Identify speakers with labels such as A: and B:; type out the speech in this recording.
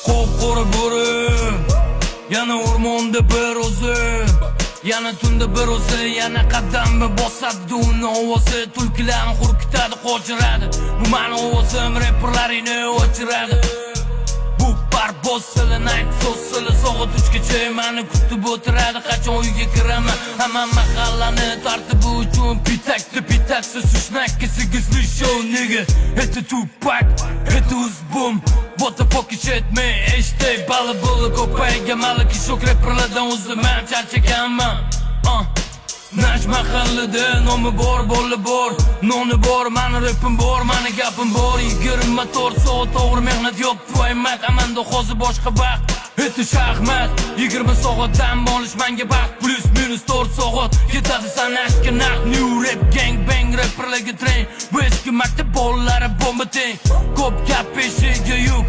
A: Qop-qora bo'rim, yana o'rmonda bir o'zim, yana tunda bir o'zi, yana qadamni bosadi uni ovozi, tulkilarni hurkitadi, qochiradi. Bu meni ovozim reperlaringni o'chiradi. Bu barboz silinay, so'z sili so'g'it 3gacha meni kutib o'tiradi. Qachon uyga kiraman, hamma mahallani tartib uchun pitaksiz sushnakka sigizli show nigga. Это Tupac, это Uzbum. What the fuck is shit man, eshitay bali bo'lib ko'paygan maliki shok reperlardan o'zim ham charchaganman. Nash mahallada nomi bor, bo'li bor, noni bor, mani rapim bor, mani gapim bor. 24 soat to'g'ri mehnat yo'q, tvoymat amanda hozir boshqa vaqt. Это shaxmat, 20 soat dam olish menga baxt, plus minus 4 soat ketadi sanashga naq. New rap gang bang rapperlarga train, bu eski maktab bolalari bomba teng. Ko'p gap peshiga yuk,